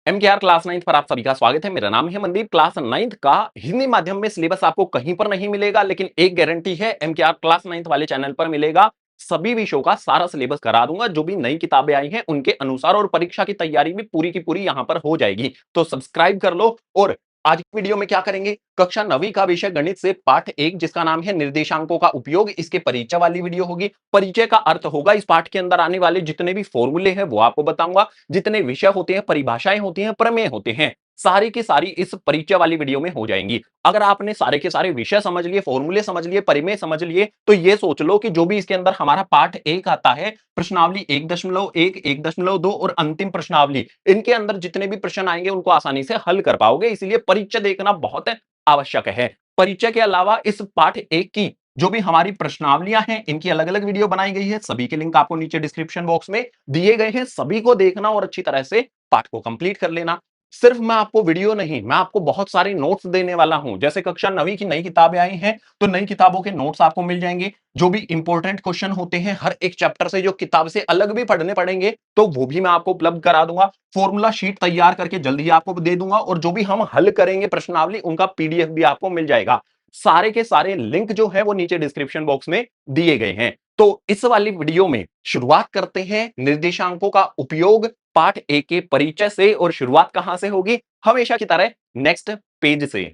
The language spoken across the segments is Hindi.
एमकेआर क्लास 9th पर आप सभी का स्वागत है। मेरा नाम है मनदीप। क्लास 9th का हिंदी माध्यम में सिलेबस आपको कहीं पर नहीं मिलेगा, लेकिन एक गारंटी है, एमकेआर क्लास 9th वाले चैनल पर मिलेगा। सभी विषयों का सारा सिलेबस करा दूंगा, जो भी नई किताबें आई हैं उनके अनुसार, और परीक्षा की तैयारी भी पूरी की पूरी यहां पर हो जाएगी। तो सब्सक्राइब कर लो। और आज की वीडियो में क्या करेंगे, कक्षा 9वीं का विषय गणित से पाठ 1 जिसका नाम है निर्देशांकों का उपयोग, इसके परिचय वाली वीडियो होगी। परिचय का अर्थ होगा इस पाठ के अंदर आने वाले जितने भी फॉर्मूले हैं वो आपको बताऊंगा, जितने विषय होते हैं, परिभाषाएं होती हैं, प्रमेय होते हैं, सारी की सारी इस परिचय वाली वीडियो में हो जाएंगी। अगर आपने सारे के सारे विषय समझ लिए, फॉर्मूले समझ लिए, परिमेय समझ लिए, तो ये सोच लो कि जो भी इसके अंदर हमारा पाठ 1 आता है, प्रश्नावली 1.1, 1.2 और अंतिम प्रश्नावली, इनके अंदर जितने भी प्रश्न आएंगे उनको आसानी से हल कर पाओगे। इसलिए परिचय देखना बहुत आवश्यक है। परिचय के अलावा इस पाठ 1 की जो भी हमारी प्रश्नावलियां हैं, इनकी अलग अलग वीडियो बनाई गई है। सभी के लिंक आपको नीचे डिस्क्रिप्शन बॉक्स में दिए गए हैं। सभी को देखना और अच्छी तरह से पाठ को कंप्लीट कर लेना। सिर्फ मैं आपको वीडियो नहीं, मैं आपको बहुत सारे नोट्स देने वाला हूं। जैसे कक्षा 9वीं की नई किताबें आई हैं, तो नई किताबों के नोट्स आपको मिल जाएंगे। जो भी इंपॉर्टेंट क्वेश्चन होते हैं हर एक चैप्टर से, जो किताब से अलग भी पढ़ने पड़ेंगे, तो वो भी मैं आपको उपलब्ध करा दूंगा। फॉर्मूला शीट तैयार करके जल्द ही आपको दे दूंगा, और जो भी हम हल करेंगे प्रश्नावली, उनका पीडीएफ भी आपको मिल जाएगा। सारे के सारे लिंक जो है वो नीचे डिस्क्रिप्शन बॉक्स में दिए गए हैं। तो इस वाली वीडियो में शुरुआत करते हैं निर्देशांकों का उपयोग पाठ 1 के परिचय से। और शुरुआत कहां से होगी, हमेशा की तरह नेक्स्ट पेज से।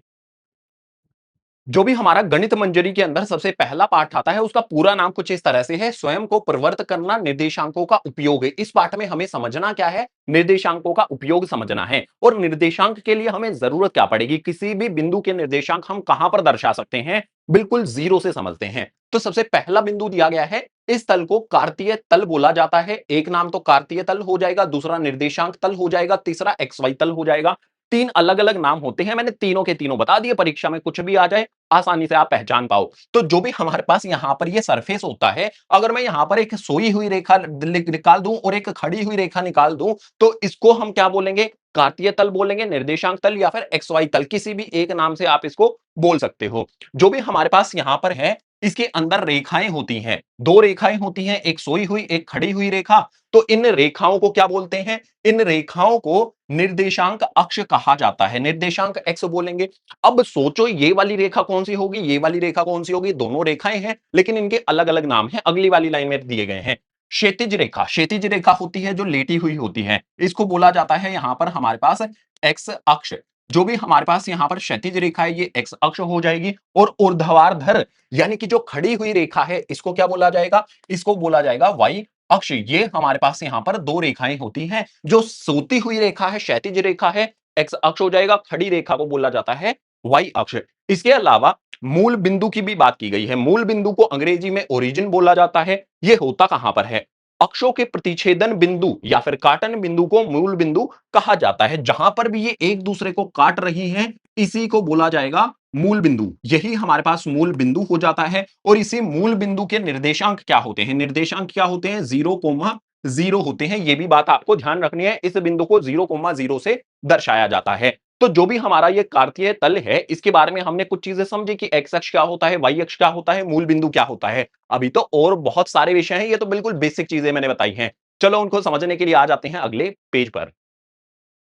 जो भी हमारा गणित मंजरी के अंदर सबसे पहला पाठ आता है, उसका पूरा नाम कुछ इस तरह से है, स्वयं को प्रवृत्त करना, निर्देशांकों का उपयोग। इस पाठ में हमें समझना क्या है, निर्देशांकों का उपयोग समझना है। और निर्देशांक के लिए हमें जरूरत क्या पड़ेगी, किसी भी बिंदु के निर्देशांक हम कहां पर दर्शा सकते हैं, बिल्कुल जीरो से समझते हैं। तो सबसे पहला बिंदु दिया गया है, इस तल को कार्तीय तल बोला जाता है। एक नाम तो कार्तीय तल हो जाएगा, दूसरा निर्देशांक तल हो जाएगा, तीसरा एक्स वाई तल हो जाएगा। तीन अलग अलग नाम होते हैं, मैंने तीनों के तीनों बता दिए। परीक्षा में कुछ भी आ जाए, आसानी से आप पहचान पाओ। तो जो भी हमारे पास यहां पर ये सरफेस होता है, अगर मैं यहां पर एक सोई हुई रेखा निकाल दूं और एक खड़ी हुई रेखा निकाल दूं, तो इसको हम क्या बोलेंगे, कार्तीय तल बोलेंगे, निर्देशांक तल, या फिर एक्स वाई तल, किसी भी एक नाम से आप इसको बोल सकते हो। जो भी हमारे पास यहां पर है, इसके अंदर रेखाएं होती हैं, दो रेखाएं होती हैं, एक सोई हुई, एक खड़ी हुई रेखा। तो इन रेखाओं को क्या बोलते हैं, इन रेखाओं को निर्देशांक अक्ष कहा जाता है, निर्देशांक एक्स बोलेंगे। अब सोचो ये वाली रेखा कौन सी होगी, ये वाली रेखा कौन सी होगी, दोनों रेखाएं हैं लेकिन इनके अलग अलग नाम हैं, अगली वाली लाइन में दिए गए हैं। क्षैतिज रेखा, क्षैतिज रेखा होती है जो लेटी हुई होती है, इसको बोला जाता है यहां पर हमारे पास एक्स अक्ष। जो भी हमारे पास यहां पर क्षैतिज रेखा है, ये एक्स अक्ष हो जाएगी। और ऊर्ध्वाधर यानी कि जो खड़ी हुई रेखा है, इसको क्या बोला जाएगा, इसको बोला जाएगा वाई अक्ष। ये हमारे पास यहां पर दो रेखाएं होती हैं, जो सोती हुई रेखा है क्षैतिज रेखा है, एक्स अक्ष हो जाएगा, खड़ी रेखा को बोला जाता है वाई अक्ष। इसके अलावा मूल बिंदु की भी बात की गई है। मूल बिंदु को अंग्रेजी में ओरिजिन बोला जाता है। यह होता कहां पर है, अक्षों के प्रतिच्छेदन बिंदु या फिर काटन बिंदु को मूल बिंदु कहा जाता है। जहां पर भी ये एक दूसरे को काट रही हैं, इसी को बोला जाएगा मूल बिंदु। यही हमारे पास मूल बिंदु हो जाता है। और इसी मूल बिंदु के निर्देशांक क्या होते हैं, निर्देशांक क्या होते हैं, 0,0 होते हैं। ये भी बात आपको ध्यान रखनी है, इस बिंदु को 0,0 से दर्शाया जाता है। तो जो भी हमारा ये कार्तीय तल है, इसके बारे में हमने कुछ चीजें समझी कि एक्स अक्ष क्या होता है, वाई अक्ष क्या होता है, मूल बिंदु क्या होता है। अभी तो और बहुत सारे विषय हैं, ये तो बिल्कुल बेसिक चीजें मैंने बताई हैं। चलो उनको समझने के लिए आ जाते हैं अगले पेज पर।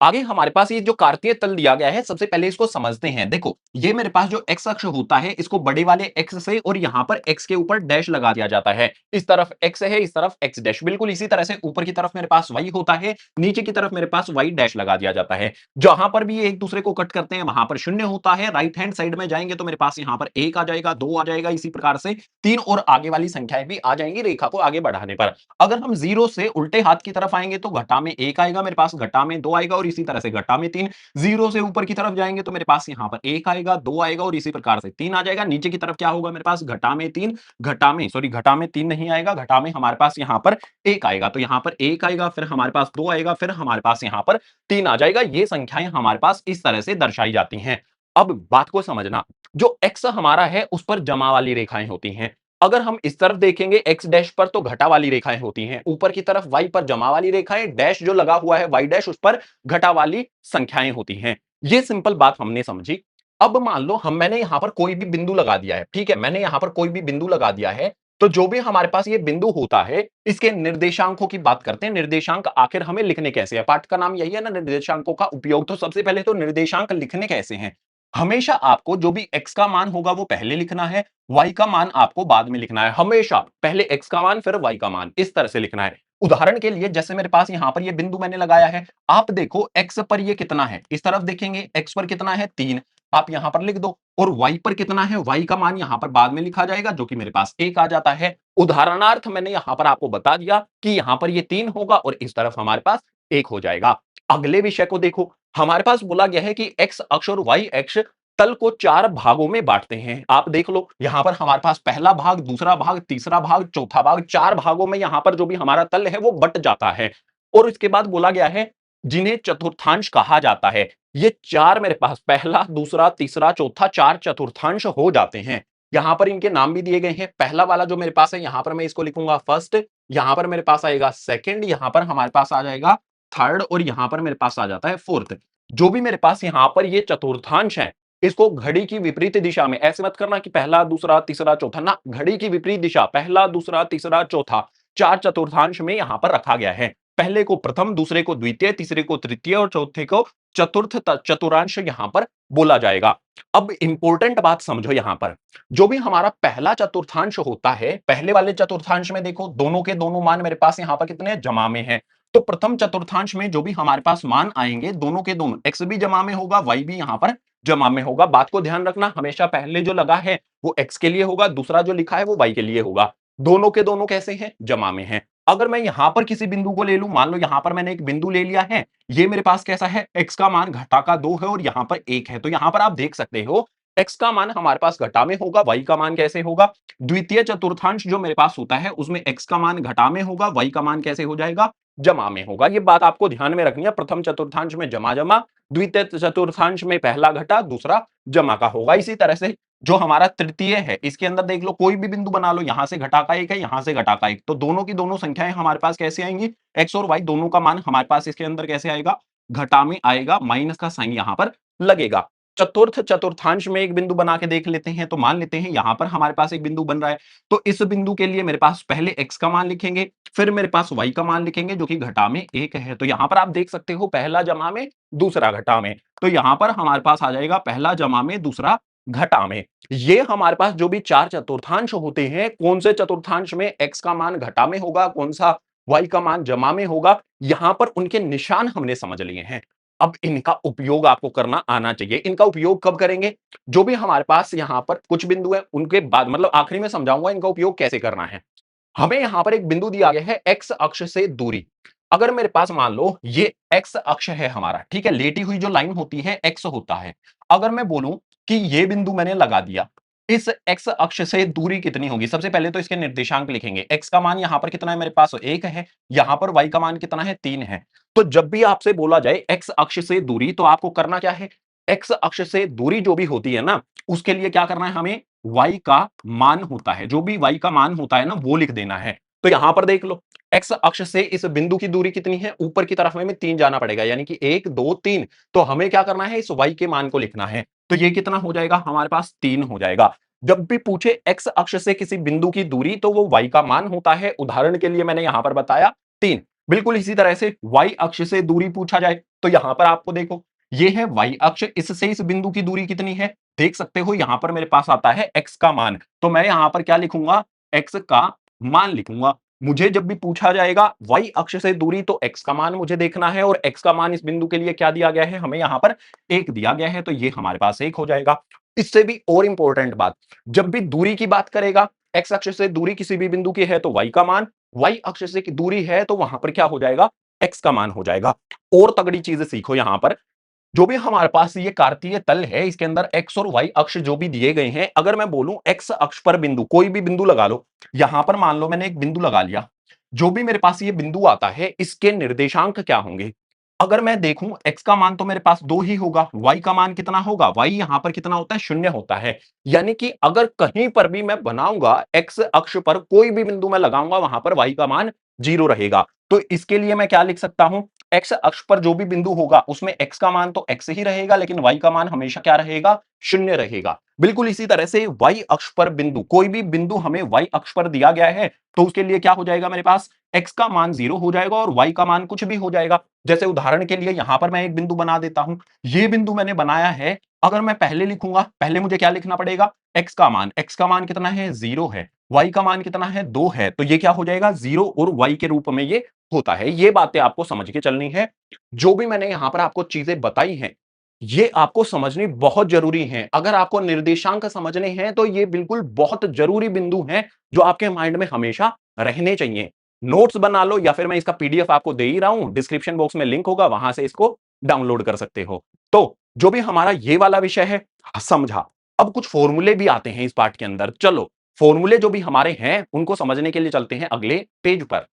आगे हमारे पास ये जो कार्तीय तल दिया गया है, सबसे पहले इसको समझते हैं। देखो ये मेरे पास जो एक्स अक्ष होता है, इसको बड़े वाले एक्स से और यहां पर एक्स के ऊपर डैश लगा दिया जाता है। इस तरफ एक्स है, इस तरफ एक्स डैश। बिल्कुल इसी तरह से ऊपर की तरफ मेरे पास वाई होता है, नीचे की तरफ मेरे पास वाई डैश लगा दिया जाता है। जहां पर भी ये एक दूसरे को कट करते हैं, वहां पर शून्य होता है। राइट हैंड साइड में जाएंगे तो मेरे पास यहां पर एक आ जाएगा, दो आ जाएगा, इसी प्रकार से तीन और आगे वाली संख्याएं भी आ जाएंगी रेखा को आगे बढ़ाने पर। अगर हम जीरो से उल्टे हाथ की तरफ आएंगे तो घटा में एक आएगा, मेरे पास घटा में दो आएगा, और इसी तरह से घटा में तीन। जीरो से ऊपर की तरफ जाएंगे तो मेरे पास यहां पर एक आएगा, दो आएगा, और इसी प्रकार से तीन आ जाएगा। नीचे की तरफ क्या होगा, मेरे पास घटा में तीन, घटा में तीन नहीं आएगा, घटा में हमारे पास यहां पर एक आएगा। तो यहां पर एक आएगा, फिर हमारे पास दो आएगा, फिर हमारे पास यहां पर तीन आ जाएगा। ये संख्याएं हमारे पास इस तरह से दर्शाई जाती हैं। अब बात को समझना, जो एक्स हमारा है उस पर जमा वाली रेखाएं होती हैं। अगर हम इस तरफ देखेंगे एक्स डैश पर, तो घटा वाली रेखाएं होती हैं। ऊपर की तरफ वाई पर जमा वाली रेखाएं, डैश जो लगा हुआ है वाई डैश, उस पर घटा वाली संख्याएं होती हैं। ये सिंपल बात हमने समझी। अब मान लो मैंने यहां पर कोई भी बिंदु लगा दिया है, ठीक है, मैंने यहां पर कोई भी बिंदु लगा दिया है। तो जो भी हमारे पास ये बिंदु होता है, इसके निर्देशांकों की बात करते हैं। निर्देशांक आखिर हमें लिखने कैसे हैं? पाठ का नाम यही है ना, निर्देशांकों का उपयोग। तो सबसे पहले तो निर्देशांक लिखने कैसे हैं? हमेशा आपको जो भी x का मान होगा वो पहले लिखना है, y का मान आपको बाद में लिखना है। हमेशा पहले x का मान फिर y का मान, इस तरह से लिखना है। उदाहरण के लिए जैसे मेरे पास यहां पर ये बिंदु मैंने लगाया है, आप देखो x पर ये कितना है, इस तरफ देखेंगे x पर कितना है 3, आप यहां पर लिख दो। और y पर कितना है, y का मान यहां पर बाद में लिखा जाएगा, जो कि मेरे पास 1 आ जाता है। उदाहरणार्थ मैंने यहां पर आपको बता दिया कि यहां पर ये 3 होगा और इस तरफ हमारे पास 1 हो जाएगा। अगले विषय को देखो, हमारे पास बोला गया है कि x अक्ष और y अक्ष तल को 4 भागों में बांटते हैं। आप देख लो, यहां पर हमारे पास पहला भाग, दूसरा भाग, तीसरा भाग, चौथा भाग, 4 भागों में यहां पर जो भी हमारा तल है वो बट जाता है। और इसके बाद बोला गया है जिन्हें चतुर्थांश कहा जाता है। ये 4 मेरे पास पहला, दूसरा, तीसरा, चौथा 4 चतुर्थांश हो जाते हैं। यहां पर इनके नाम भी दिए गए हैं। पहला वाला जो मेरे पास है, यहां पर मैं इसको लिखूंगा फर्स्ट, यहां पर मेरे पास आएगा सेकंड, यहां पर हमारे पास आ जाएगा थर्ड और यहां पर मेरे पास आ जाता है फोर्थ। जो भी मेरे पास यहां पर ये चतुर्थांश है, इसको घड़ी की विपरीत दिशा में, ऐसे मत करना कि पहला, दूसरा, तीसरा, चौथा, ना, घड़ी की विपरीत दिशा, पहला, दूसरा, तीसरा, चौथा 4 चतुर्थांश में यहां पर रखा गया है। पहले को प्रथम, दूसरे को द्वितीय, तीसरे को तृतीय और चौथे को चतुर्थ चतुरांश यहां पर बोला जाएगा। अब इंपॉर्टेंट बात समझो, यहां पर जो भी हमारा पहला चतुर्थांश होता है, पहले वाले चतुर्थांश में देखो दोनों के दोनों मान मेरे पास यहां पर कितने हैं, जमा में है। तो प्रथम चतुर्थांश में जो भी हमारे पास मान आएंगे, दोनों के दोनों, x भी जमा में होगा, y भी यहां पर जमा में होगा। बात को ध्यान रखना, हमेशा पहले जो लगा है वो x के लिए होगा, दूसरा जो लिखा है वो y के लिए होगा। दोनों के दोनों कैसे हैं, जमा में हैं। अगर मैं यहां पर किसी बिंदु को ले लूं, मान लो यहां पर मैंने एक बिंदु ले लिया है, ये मेरे पास कैसा है, x का मान घटा का 2 है और यहां पर 1 है। तो यहां पर आप देख सकते हो x का मान हमारे पास घटा में होगा, y का मान कैसे होगा, द्वितीय चतुर्थांश जो मेरे पास होता है उसमें x का मान घटा में होगा, y का मान कैसे हो जाएगा, जमा में होगा। ये बात आपको ध्यान में रखनी है। प्रथम चतुर्थांश में जमा जमा, द्वितीय चतुर्थांश में पहला घटा, दूसरा जमा का होगा। इसी तरह से जो हमारा तृतीय है, इसके अंदर देख लो, कोई भी बिंदु बना लो, यहां से घटा का 1 है, यहां से घटा का 1, तो दोनों की दोनों संख्याएं हमारे पास कैसे आएंगी, x और y दोनों का मान हमारे पास इसके अंदर कैसे आएगा, घटा में आएगा, माइनस का साइन यहां पर लगेगा। चतुर्थ चतुर्थांश में एक बिंदु बना के देख लेते हैं। तो मान लेते हैं यहां पर हमारे पास एक बिंदु बन रहा है, तो इस बिंदु के लिए मेरे पास पहले x का मान लिखेंगे, फिर मेरे पास y का मान लिखेंगे, जो कि घटा में 1 है। तो यहां पर आप देख सकते हो, पहला जमा में, दूसरा घटा में। तो यहां पर हमारे पास आ जाएगा पहला जमा में, दूसरा घटा में। ये हमारे पास जो भी 4 चतुर्थांश होते हैं, कौन से चतुर्थांश में x का मान घटा में होगा, कौन सा y का मान जमा में होगा, यहां पर उनके निशान हमने समझ लिए हैं। अब इनका उपयोग आपको करना आना चाहिए। इनका उपयोग कब करेंगे, जो भी हमारे पास यहां पर कुछ बिंदु है उनके बाद, मतलब आखिरी में समझाऊंगा इनका उपयोग कैसे करना है। हमें यहां पर एक बिंदु दिया गया है x अक्ष से दूरी। अगर मेरे पास मान लो ये x अक्ष है हमारा, ठीक है, लेटी हुई जो लाइन होती है x होता है। अगर मैं बोलूं कि ये बिंदु मैंने लगा दिया, इस x अक्ष से दूरी कितनी होगी, सबसे पहले तो इसके निर्देशांक लिखेंगे। x का मान यहां पर कितना है, मेरे पास 1 है, यहां पर y का मान कितना है, 3 है। तो जब भी आपसे बोला जाए x अक्ष से दूरी, तो आपको करना क्या है, x अक्ष से दूरी जो भी होती है ना, उसके लिए क्या करना है, हमें y का मान होता है, जो भी y का मान होता है ना, वो लिख देना है। तो यहां पर देख लो, x अक्ष से इस बिंदु की दूरी कितनी है, ऊपर की तरफ में 3 जाना पड़ेगा, यानी कि 1 2 3। तो हमें क्या करना है, इस y के मान को लिखना है। तो ये कितना हो जाएगा, हमारे पास 3 हो जाएगा। जब भी पूछे x अक्ष से किसी बिंदु की दूरी, तो वो y का मान होता है। उदाहरण के लिए मैंने यहां पर बताया 3। बिल्कुल इसी तरह से y अक्ष से दूरी पूछा जाए, तो यहां पर आपको देखो, ये है y अक्ष, इससे इस बिंदु की दूरी कितनी है, देख सकते हो, यहां पर मेरे पास आता है x का मान। तो मैं यहां पर क्या लिखूंगा, x का मान लिखूंगा। मुझे जब भी पूछा जाएगा y अक्ष से दूरी, तो x का मान मुझे देखना है, और x का मान इस बिंदु के लिए क्या दिया गया है, हमें यहां पर 1 दिया गया है, तो ये हमारे पास 1 हो जाएगा। इससे भी और इंपॉर्टेंट बात, जब भी दूरी की बात करेगा, x अक्ष से दूरी किसी भी बिंदु की है तो y का मान, y अक्ष से की दूरी है तो वहां पर क्या हो जाएगा, x का मान हो जाएगा। और तगड़ी चीज सीखो, यहां पर जो भी हमारे पास ये कार्तीय तल है, इसके अंदर x और y अक्ष जो भी दिए गए हैं, अगर मैं बोलूं x अक्ष पर बिंदु, कोई भी बिंदु लगा लो, यहां पर मान लो मैंने एक बिंदु लगा लिया, जो भी मेरे पास ये बिंदु आता है, इसके निर्देशांक क्या होंगे। अगर मैं देखूं, x का मान तो मेरे पास 2 ही होगा, y का मान कितना होगा, y यहां पर कितना होता है, 0 होता है। यानी कि अगर कहीं पर भी मैं बनाऊंगा, x अक्ष पर कोई भी बिंदु मैं लगाऊंगा, वहां पर y का मान 0 रहेगा। तो इसके लिए मैं क्या लिख सकता हूं, x अक्ष पर जो भी बिंदु होगा उसमें x का मान तो x ही रहेगा, लेकिन y का मान हमेशा क्या रहेगा, 0 रहेगा। बिल्कुल इसी तरह से y अक्ष पर बिंदु, कोई भी बिंदु हमें y अक्ष पर दिया गया है, तो उसके लिए क्या हो जाएगा मेरे पास, x का मान 0 हो जाएगा और y का मान कुछ भी हो जाएगा। जैसे उदाहरण के लिए यहां पर मैं एक बिंदु बना देता हूं, ये बिंदु मैंने बनाया है, अगर मैं पहले लिखूंगा, पहले मुझे क्या लिखना पड़ेगा, x का मान कितना है, 0 है, y का मान कितना है, 2 है, तो ये क्या हो जाएगा, 0 और y के रूप में ये होता है। ये बातें आपको समझ के चलनी है। जो भी मैंने यहां पर आपको चीजें बताई हैं, ये आपको समझनी बहुत जरूरी है। अगर आपको निर्देशांक समझने हैं तो ये बिल्कुल बहुत जरूरी बिंदु हैं जो आपके माइंड में हमेशा रहने चाहिए। नोट्स बना लो या फिर मैं इसका पीडीएफ आपको दे ही रहा हूं, डिस्क्रिप्शन बॉक्स में लिंक होगा, वहां से इसको डाउनलोड कर सकते हो। तो जो भी हमारा ये वाला विषय है समझा। अब कुछ फॉर्मूले भी आते हैं इस पार्ट के अंदर। चलो फॉर्मूले जो भी हमारे हैं उनको समझने के लिए चलते हैं अगले पेज पर।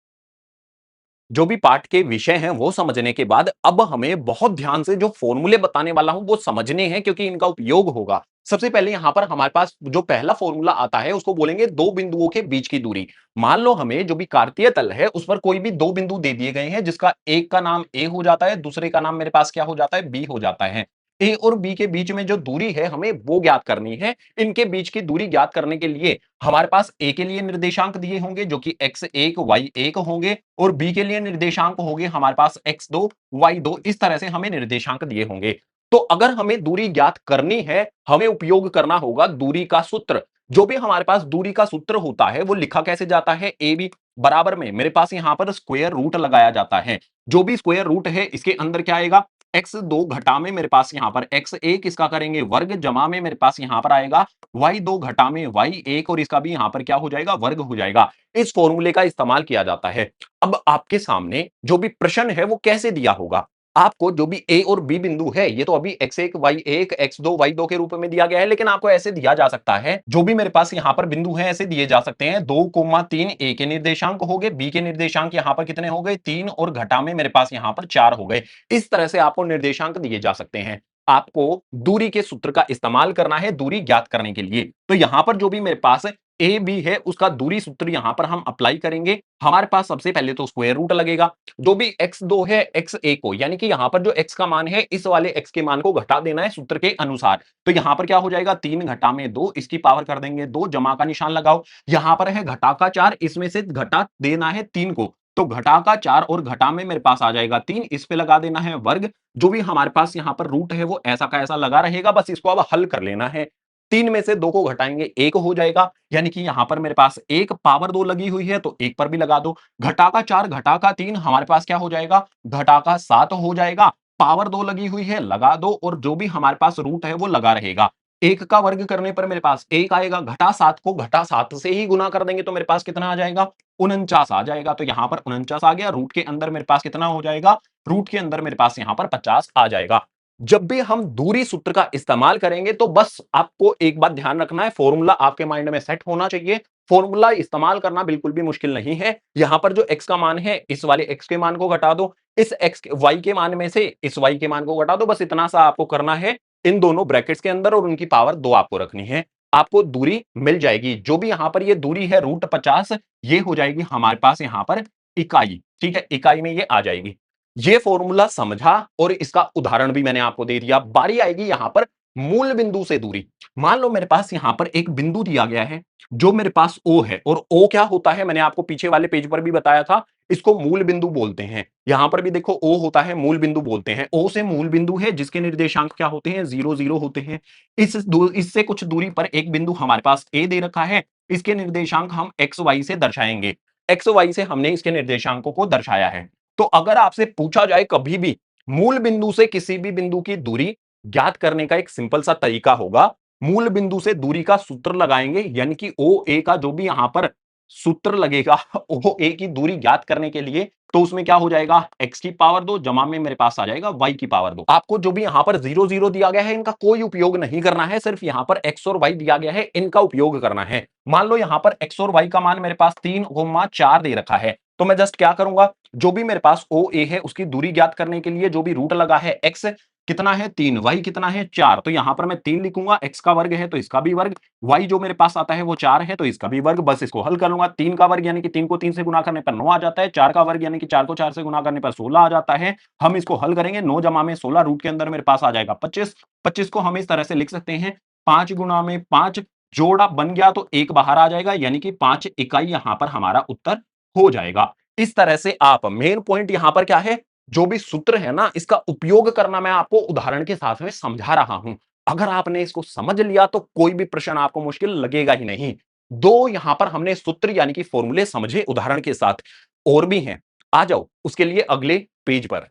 जो भी पाठ के विषय हैं वो समझने के बाद अब हमें बहुत ध्यान से जो फॉर्मूले बताने वाला हूं वो समझने हैं, क्योंकि इनका उपयोग होगा। सबसे पहले यहां पर हमारे पास जो पहला फॉर्मूला आता है उसको बोलेंगे दो बिंदुओं के बीच की दूरी। मान लो हमें जो भी कार्तीय तल है उस पर कोई भी दो बिंदु दे दिए गए हैं, जिसका एक का नाम ए हो जाता है, दूसरे का नाम मेरे पास क्या हो जाता है, बी हो जाता है। ए और बी के बीच में जो दूरी है हमें वो ज्ञात करनी है। इनके बीच की दूरी ज्ञात करने के लिए हमारे पास ए के लिए निर्देशांक दिए होंगे जो कि x1 y1 होंगे, और बी के लिए निर्देशांक होंगे हमारे पास x2 y2। इस तरह से हमें निर्देशांक दिए होंगे। तो अगर हमें दूरी ज्ञात करनी है, हमें उपयोग करना होगा दूरी का सूत्र। जो भी हमारे पास दूरी का सूत्र होता है वो लिखा कैसे जाता है, ए बी बराबर में मेरे पास यहां पर स्क्वायर रूट लगाया जाता है। जो भी स्क्वायर रूट है इसके अंदर क्या आएगा, x2 घटा में मेरे पास यहां पर x1 इसका करेंगे वर्ग, जमा में मेरे पास यहां पर आएगा y2 घटा में y1, और इसका भी यहां पर क्या हो जाएगा, वर्ग हो जाएगा। इस फॉर्मूले का इस्तेमाल किया जाता है। अब आपके सामने जो भी प्रश्न है वो कैसे दिया होगा, आपको जो भी ए और बी बिंदु है, ये तो अभी x1 y1 x2 y2 के रूप में दिया गया है, लेकिन आपको ऐसे दिया जा सकता है। जो भी मेरे पास यहां पर बिंदु है ऐसे दिए जा सकते हैं, 2,3 ए के निर्देशांक हो गए, बी के निर्देशांक यहां पर कितने हो गए, 3, और घटा में मेरे पास यहां पर 4 हो गए। इस तरह से आपको निर्देशांक दिए जा सकते हैं। आपको दूरी के सूत्र का इस्तेमाल करना है दूरी ज्ञात करने के लिए। तो यहां पर जो भी मेरे पास ए बी है उसका दूरी सूत्र यहां पर हम अप्लाई करेंगे। हमारे पास सबसे पहले तो स्क्वायर रूट लगेगा। जो भी x2 है x1 को, यानी कि यहां पर जो x का मान है इस वाले x के मान को घटा देना है सूत्र के अनुसार। तो यहां पर क्या हो जाएगा, 3 घटा में 2, इसकी पावर कर देंगे 2, जमा का निशान लगाओ। यहां पर है घटा का 4, इसमें से घटा देना है 3 को, तो घटा का 4 और घटा में मेरे पास आ जाएगा 3, इस पे लगा देना है वर्ग। जो भी हमारे पास यहां पर रूट है वो ऐसा का ऐसा लगा रहेगा, बस इसको अब हल कर लेना है। 3 में से 2 को घटाएंगे 1 हो जाएगा, यानी कि यहां पर मेरे पास 1 पावर 2 लगी हुई है तो 1 पर भी लगा दो। घटा का 4 घटा का 3 हमारे पास क्या हो जाएगा, घटा का 7 हो जाएगा। पावर 2 लगी हुई है लगा दो, और जो भी हमारे पास रूट है वो लगा रहेगा। 1 का वर्ग करने पर मेरे पास 1 आएगा, घटा 7 को घटा 7 से ही गुना कर देंगे तो मेरे पास कितना आ जाएगा, 49 आ जाएगा। तो यहां पर 49 आ गया, रूट के अंदर मेरे पास कितना हो जाएगा, रूट के अंदर मेरे पास यहां पर 50 आ जाएगा। जब भी हम दूरी सूत्र का इस्तेमाल करेंगे तो बस आपको एक बात ध्यान रखना है, फॉर्मूला आपके माइंड में सेट होना चाहिए। फॉर्मूला इस्तेमाल करना बिल्कुल भी मुश्किल नहीं है। यहां पर जो x का मान है इस वाले x के मान को घटा दो, इस x y के मान में से इस y के मान को घटा दो, बस इतना सा आपको करना है इन दोनों ब्रैकेट्स के अंदर, और उनकी पावर 2 आपको रखनी है। आपको दूरी मिल जाएगी। जो भी यहां पर ये दूरी है √50, ये हो जाएगी हमारे पास यहां पर इकाई। ठीक है, इकाई में ये आ जाएगी। ये फॉर्मूला समझा और इसका उदाहरण भी मैंने आपको दे दिया। बारी आएगी यहां पर मूल बिंदु से दूरी। मान लो मेरे पास यहां पर एक बिंदु दिया गया है जो मेरे पास O है, और O क्या होता है मैंने आपको पीछे वाले पेज पर भी बताया था, इसको मूल बिंदु बोलते हैं। यहां पर भी देखो O होता है, मूल बिंदु बोलते हैं। O से मूल बिंदु है जिसके निर्देशांक क्या होते हैं, 0 0 होते हैं। इससे कुछ दूरी पर एक बिंदु हमारे पास A दे रखा है, इसके निर्देशांक हम एक्स वाई से दर्शाएंगे। एक्स वाई से हमने इसके निर्देशांकों को दर्शाया है। तो अगर आपसे पूछा जाए कभी भी मूल बिंदु से किसी भी बिंदु की दूरी ज्ञात करने का एक सिंपल सा तरीका होगा, मूल बिंदु से दूरी का सूत्र लगाएंगे, यानी कि ओ ए का जो भी यहां पर सूत्र लगेगा ओ ए की दूरी ज्ञात करने के लिए, तो उसमें क्या हो जाएगा, x की पावर 2 जमा में मेरे पास आ जाएगा y की पावर 2। आपको जो भी यहां पर 0 0 दिया गया है इनका कोई उपयोग नहीं करना है, सिर्फ यहां पर x और y दिया गया है इनका उपयोग करना है। मान लो यहां पर x और y का मान मेरे पास 3,4 दे रखा है, तो मैं जस्ट क्या करूंगा, जो भी मेरे पास ओ ए है उसकी दूरी ज्ञात करने के लिए जो भी रूट लगा है, x कितना है 3, y कितना है 4, तो यहां पर मैं 3 लिखूंगा, x का वर्ग है तो इसका भी वर्ग, y जो मेरे पास आता है वो 4 है तो इसका भी वर्ग, बस इसको हल कर लूंगा। 3 का वर्ग यानी कि 3 को 3 से गुना करने पर 9 आ जाता है, 4 का वर्ग यानी कि 4 को 4 से गुना करने पर 16 आ जाता है। हम इसको हल करेंगे, 9 जमा में 16, रूट के अंदर मेरे पास आ जाएगा 25। 25 को हम इस तरह से लिख सकते हैं, 5 गुणा में 5 जोड़ा बन गया तो 1 बाहर आ जाएगा, यानी कि 5 इकाई यहां पर हमारा उत्तर हो जाएगा। इस तरह से आप मेन पॉइंट यहां पर क्या है, जो भी सूत्र है ना, इसका उपयोग करना मैं आपको उदाहरण के साथ में समझा रहा हूं। अगर आपने इसको समझ लिया तो कोई भी प्रश्न आपको मुश्किल लगेगा ही नहीं। दो यहां पर हमने सूत्र यानी कि फॉर्मूले समझे उदाहरण के साथ, और भी हैं। आ जाओ उसके लिए अगले पेज पर।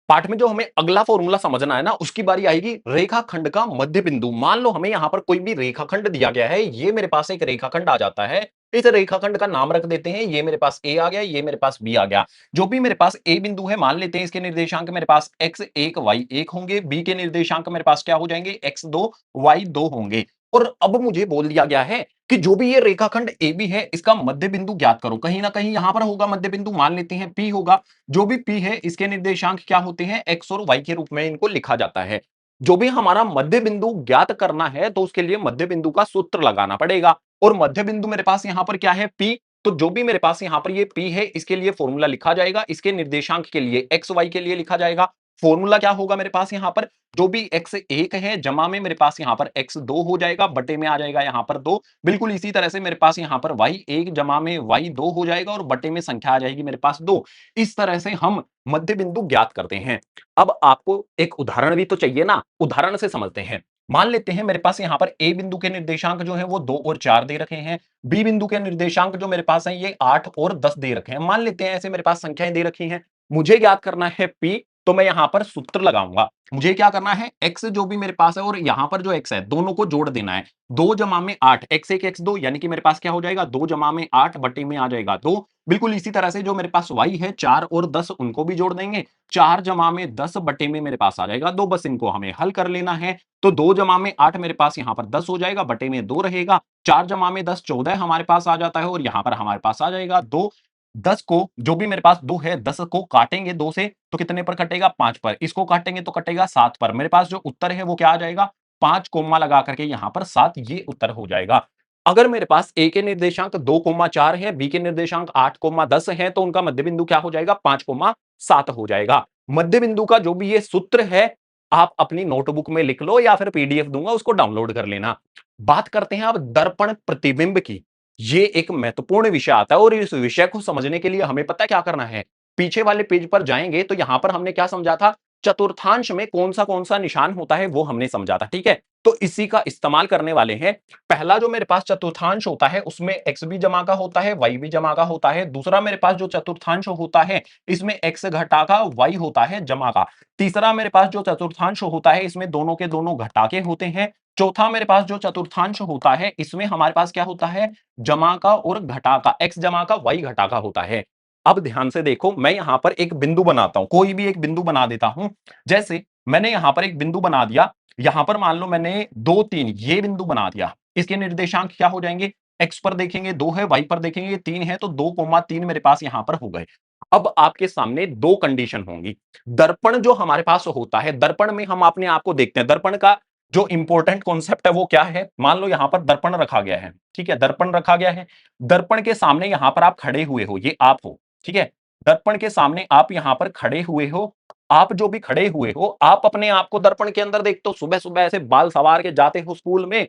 पाठ में जो हमें अगला फॉर्मूला समझना है ना, उसकी बारी आएगी रेखाखंड का मध्य बिंदु। मान लो हमें यहां पर कोई भी रेखाखंड दिया गया है, ये मेरे पास एक रेखाखंड आ जाता है। इस रेखाखंड का नाम रख देते हैं, ये मेरे पास ए आ गया, ये मेरे पास बी आ गया। जो भी मेरे पास ए बिंदु है, मान लेते हैं इसके निर्देशांक मेरे पास x1 y1 होंगे, बी के निर्देशांक मेरे पास क्या हो जाएंगे, x2 y2 होंगे। और अब मुझे बोल दिया गया है कि जो भी ये रेखाखंड ए बी है, इसका मध्य बिंदु ज्ञात करो। कहीं ना कहीं यहां पर होगा मध्य बिंदु, मान लेते हैं पी होगा। जो भी P है, इसके निर्देशांक क्या होते हैं, x और y के रूप में इनको लिखा जाता है। जो भी हमारा मध्य बिंदु ज्ञात करना है, तो उसके लिए मध्य बिंदु का सूत्र लगाना पड़ेगा। और मध्य बिंदु मेरे पास यहां पर क्या है, P। तो जो भी मेरे पास यहां पर ये P है, इसके लिए फॉर्मूला लिखा जाएगा। इसके निर्देशांक के लिए x y के लिए लिखा जाएगा। फॉर्मूला क्या होगा मेरे पास यहां पर, जो भी x1 है जमा में मेरे पास यहां पर x2 हो जाएगा, बटे में आ जाएगा यहां पर 2। बिल्कुल इसी तरह से मेरे पास यहां पर y1 जमा में y2 हो जाएगा, और बटे में संख्या आ जाएगी मेरे पास 2। इस तरह से हम मध्य बिंदु ज्ञात करते हैं। अब आपको एक उदाहरण भी तो चाहिए ना, उदाहरण से समझते हैं। मान लेते हैं मेरे पास यहां पर ए बिंदु के निर्देशांक जो है वो 2 और 4 दे रखे हैं। बी बिंदु के निर्देशांक जो मेरे पास है ये 8 और 10 दे रखे हैं। मान लेते हैं ऐसे मेरे पास संख्याएं दे रखी हैं। मुझे ज्ञात करना है पी, तो मैं यहां पर सूत्र लगाऊंगा। मुझे क्या करना है, एक्स जो भी मेरे पास है और यहां पर जो एक्स है, दोनों को जोड़ देना है। 2 जमा में 8, x1 x2, यानी कि मेरे पास क्या हो जाएगा, 2 जमा में 8 बटे में आ जाएगा 2। बिल्कुल इसी तरह से जो मेरे पास y है 4 और 10, उनको भी जोड़ देंगे। 4 जमा में 10 बटे में मेरे पास आ जाएगा 2। बस इनको हमें हल कर लेना है। तो 2 जमा में 8 मेरे पास यहां पर 10 हो जाएगा, बटे में 2 रहेगा। 4 जमा में 10 14 हमारे पास आ जाता है, और यहां पर हमारे पास आ जाएगा 2। 10 को, जो भी मेरे पास 2 है, 10 को काटेंगे 2 से तो कितने पर कटेगा, 5 पर। इसको काटेंगे तो कटेगा 7 पर। मेरे पास जो उत्तर है वो क्या आ जाएगा, 5 कोमा लगा करके यहां पर 7, ये उत्तर हो जाएगा। अगर मेरे पास ए के निर्देशांक 2,4 है, बी के निर्देशांक 8,10 है, तो उनका मध्य बिंदु क्या हो जाएगा, 5,7 हो जाएगा। मध्य बिंदु का जो भी ये सूत्र है, आप अपनी नोटबुक में लिख लो, या फिर पीडीएफ दूंगा उसको डाउनलोड कर लेना। बात करते हैं अब दर्पण प्रतिबिंब की। ये एक महत्वपूर्ण विषय आता है, और इस विषय को समझने के लिए हमें पता क्या करना है, पीछे वाले पेज पर जाएंगे तो यहां पर हमने क्या समझा था, चतुर्थांश में कौन सा निशान होता है वो हमने समझा था, ठीक है। तो इसी का इस्तेमाल करने वाले हैं। पहला जो मेरे पास चतुर्थांश होता है, उसमें x भी जमा का होता है, y भी जमा का होता है। दूसरा मेरे पास जो चतुर्थांश होता है, इसमें x घटा का y होता है जमा का। तीसरा मेरे पास जो चतुर्थांश होता है, इसमें दोनों के दोनों घटा के होते हैं। चौथा मेरे पास जो चतुर्थांश होता है, इसमें हमारे पास क्या होता है, जमा का और घटा का, x जमा का y घटा का होता है। अब ध्यान से देखो, मैं यहां पर एक बिंदु बनाता हूं, कोई भी एक बिंदु बना देता हूं। जैसे मैंने यहां पर एक बिंदु बना दिया, यहां पर मान लो मैंने 2 3 ये बिंदु बना दिया। इसके निर्देशांक क्या हो जाएंगे, x पर देखेंगे 2 है, y पर देखेंगे 3 है, तो 2,3 मेरे पास यहां पर हो गए। अब आपके सामने दो कंडीशन होंगी। दर्पण जो हमारे पास होता है, दर्पण में हम अपने आप को देखते हैं। दर्पण का जो इंपॉर्टेंट कॉन्सेप्ट है वो क्या है, मान लो यहां पर दर्पण रखा गया है, ठीक है, दर्पण रखा गया है। दर्पण के सामने यहां पर आप खड़े हुए हो, ये आप हो, ठीक है। दर्पण के सामने आप यहां पर खड़े हुए हो। आप जो भी खड़े हुए हो, आप अपने आप को दर्पण के अंदर देखते हो। सुबह सुबह ऐसे बाल सवार के जाते हो स्कूल में,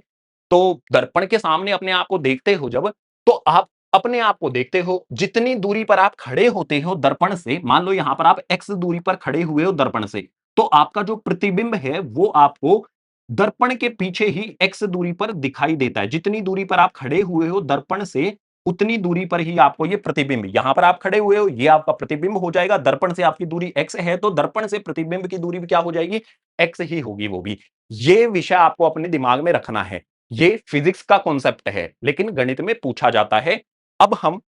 तो दर्पण के सामने अपने आप को देखते हो जब, तो आप अपने आप को देखते हो। जितनी दूरी पर आप खड़े होते हो दर्पण से, मान लो यहां पर आप x दूरी पर खड़े हुए हो दर्पण से, तो आपका जो प्रतिबिंब है वो आपको दर्पण के पीछे ही x दूरी पर दिखाई देता है। जितनी दूरी पर आप खड़े हुए हो दर्पण से, उतनी दूरी पर ही आपको ये प्रतिबिंब, यहां पर आप खड़े हुए हो, ये आपका प्रतिबिंब हो जाएगा। दर्पण से आपकी दूरी x है, तो दर्पण से प्रतिबिंब की दूरी भी क्या हो जाएगी, x ही होगी वो भी। ये विषय आपको अपने दिमाग में रखना है। ये फिजिक्स का कॉन्सेप्ट है, लेकिन गणित में पूछा जाता है। अब हम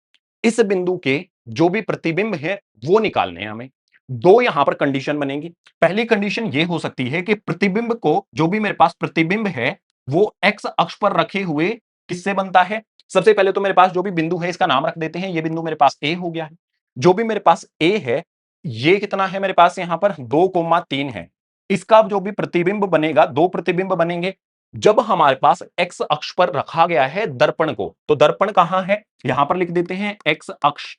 इस बिंदु के जो भी प्रतिबिंब है वो निकालने हैं हमें। दो यहां पर कंडीशन बनेगी। पहली कंडीशन ये हो सकती है कि प्रतिबिंब को, जो भी मेरे पास प्रतिबिंब है, वो एक्स अक्ष पर रखे हुए किससे बनता है। सबसे पहले तो मेरे पास जो भी बिंदु है इसका नाम रख देते हैं। ये बिंदु मेरे पास ए हो गया है। जो भी मेरे पास ए है, ये कितना है मेरे पास यहां पर 2,3 है। इसका जो भी प्रतिबिंब बनेगा, दो प्रतिबिंब बनेंगे। जब हमारे पास एक्स अक्ष पर रखा गया है दर्पण को, तो दर्पण कहां है, यहां पर लिख देते हैं एक्स अक्ष।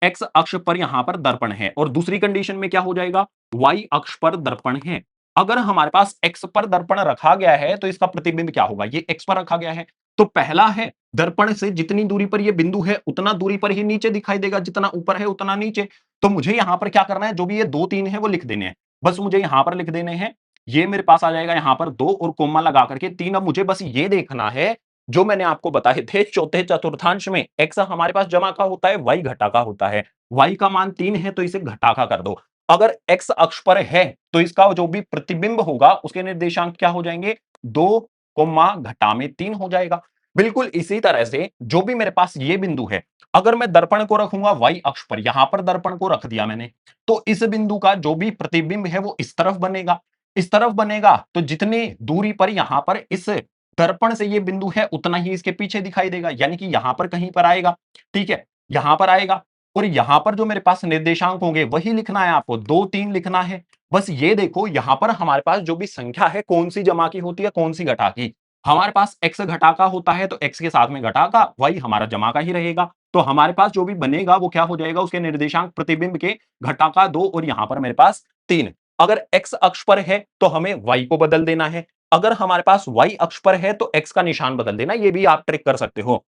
एक्स अक्ष पर यहां पर दर्पण है, और दूसरी कंडीशन में क्या हो जाएगा, वाई अक्ष पर दर्पण है। अगर हमारे पास x पर दर्पण रखा गया है तो इसका प्रतिबिंब क्या होगा? ये x पर रखा गया है, तो पहला है दर्पण से जितनी दूरी पर ये बिंदु है उतना दूरी पर ही नीचे दिखाई देगा, जितना ऊपर है उतना नीचे। तो मुझे यहां पर क्या करना है, जो भी ये 2 3 है वो लिख देने हैं, बस मुझे यहां पर लिख देने हैं। ये मेरे पास आ जाएगा यहां पर 2 और कोमा लगा करके 3। अब मुझे बस ये देखना है, जो मैंने आपको बताए थे चौथे चतुर्थांश में x हमारे पास जमा का होता है, y घटा का होता है। y का मान 3 है तो इसे घटा का कर दो। अगर x अक्ष पर है तो इसका जो भी प्रतिबिंब होगा उसके निर्देशांक क्या हो जाएंगे, 2 कोमा घटा में 3 हो जाएगा। बिल्कुल इसी तरह से जो भी मेरे पास ये बिंदु है, अगर मैं दर्पण को रखूंगा y अक्ष पर, यहां पर दर्पण को रख दिया मैंने, तो इस बिंदु का जो भी प्रतिबिंब है वो इस तरफ बनेगा। इस तरफ बनेगा तो जितनी दूरी पर यहां पर इस दर्पण से ये बिंदु है उतना ही इसके पीछे दिखाई देगा, यानी कि यहां पर कहीं पर आएगा। ठीक है, यहां पर आएगा और यहां पर जो मेरे पास निर्देशांक होंगे वही लिखना है आपको, 2 3 लिखना है। बस ये देखो यहां पर हमारे पास जो भी संख्या है कौन सी जमा की होती है, कौन सी घटा की। हमारे पास x घटा का होता है तो x के साथ में घटा का, y हमारा जमा का ही रहेगा। तो हमारे पास जो भी बनेगा वो क्या हो जाएगा, उसके निर्देशांक प्रतिबिंब के घटा का 2 और यहां पर मेरे पास 3। अगर x अक्ष पर है तो हमें y को बदल देना है, अगर हमारे पास y अक्ष पर है तो x का निशान बदल देना। ये भी आप ट्रिक कर सकते हो।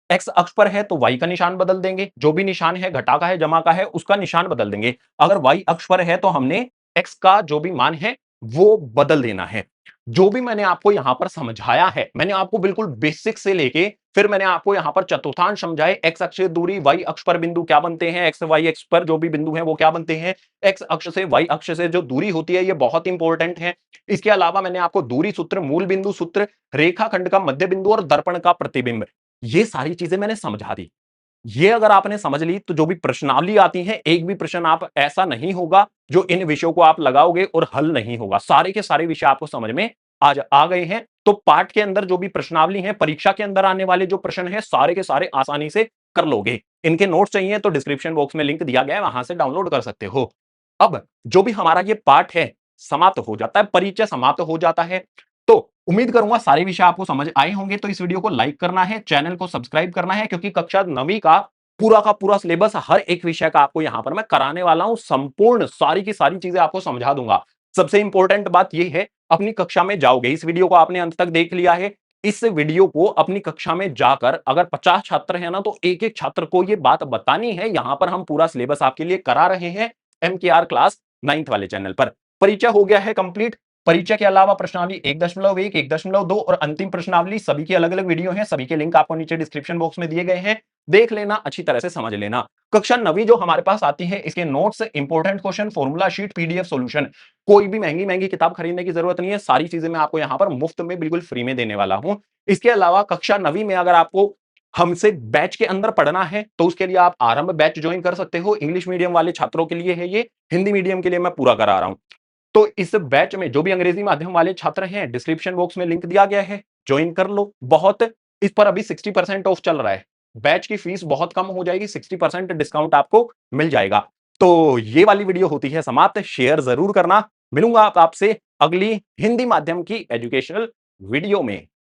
x अक्ष पर है तो y का निशान बदल देंगे, जो भी निशान है घटा का है जमा का है उसका निशान बदल देंगे। अगर y अक्ष पर है तो हमने x का जो भी मान है वो बदल देना है। जो भी मैंने आपको यहां पर समझाया है, मैंने आपको बिल्कुल बेसिक से लेके फिर मैंने आपको यहां पर चतुर्थांश समझाए, x अक्ष से दूरी, y अक्ष पर बिंदु क्या बनते हैं, x y अक्ष पर जो भी बिंदु है वो क्या बनते हैं, x अक्ष से y अक्ष से जो दूरी होती है ये बहुत इंपॉर्टेंट है। इसके अलावा मैंने आपको दूरी सूत्र, मूल बिंदु सूत्र, रेखाखंड का मध्य बिंदु और दर्पण का प्रतिबिंब, ये सारी चीजें मैंने समझा दी। ये अगर आपने समझ ली तो जो भी प्रश्नावली आती है, एक भी प्रश्न आप ऐसा नहीं होगा जो इन विषयों को आप लगाओगे और हल नहीं होगा। सारे के सारे विषय आपको समझ में आज आ गए हैं। तो पाठ के अंदर जो भी प्रश्नावली है, परीक्षा के अंदर आने वाले जो प्रश्न है, सारे के सारे आसानी से कर लोगे। इनके नोट्स चाहिए तो डिस्क्रिप्शन बॉक्स में लिंक दिया गया है, वहां से डाउनलोड कर सकते हो। अब जो भी हमारा ये पाठ है समाप्त हो जाता है, परिचय समाप्त हो जाता है। तो उम्मीद करूंगा सारे विषय आपको समझ आए होंगे। तो इस वीडियो को लाइक करना है, चैनल को सब्सक्राइब करना है, क्योंकि कक्षा 9वीं का पूरा सिलेबस हर एक विषय का आपको यहां पर मैं कराने वाला हूं। संपूर्ण सारी की सारी चीजें आपको समझा दूंगा। सबसे इंपॉर्टेंट बात यह है, अपनी कक्षा में जाओगे, इस वीडियो को आपने अंत तक देख लिया है, इस वीडियो को अपनी कक्षा में जाकर अगर 50 छात्र है ना तो एक एक छात्र को यह बात बतानी है। यहां पर हम पूरा सिलेबस आपके लिए करा रहे हैं MKR क्लास 9th वाले चैनल पर। परिचय हो गया है कंप्लीट। परिचय के अलावा प्रश्नावली 1.1, 1.2 और अंतिम प्रश्नावली सभी की अलग अलग वीडियो हैं। सभी के लिंक आपको नीचे डिस्क्रिप्शन बॉक्स में दिए गए हैं, देख लेना, अच्छी तरह से समझ लेना। कक्षा 9वीं जो हमारे पास आती है, इसके notes, important question, formula sheet, PDF solution, कोई भी महंगी महंगी किताब खरीदने की जरूरत नहीं है। सारी चीजें मैं आपको यहां पर मुफ्त में बिल्कुल फ्री में देने वाला हूं। इसके अलावा कक्षा 9वीं में अगर आपको हमसे बैच के अंदर पढ़ना है तो उसके लिए आप आरंभ बैच ज्वाइन कर सकते हो। इंग्लिश मीडियम वाले छात्रों के लिए है ये, हिंदी मीडियम के लिए मैं पूरा करा रहा हूं। तो इस बैच में जो भी अंग्रेजी माध्यम वाले छात्र हैं, डिस्क्रिप्शन बॉक्स में लिंक दिया गया है, ज्वाइन कर लो। बहुत इस पर अभी 60% ऑफ चल रहा है। बैच की फीस बहुत कम हो जाएगी, 60% डिस्काउंट आपको मिल जाएगा। तो ये वाली वीडियो होती है समाप्त, शेयर जरूर करना। मिलूंगा आपसे अगली हिंदी माध्यम की एजुकेशनल वीडियो में।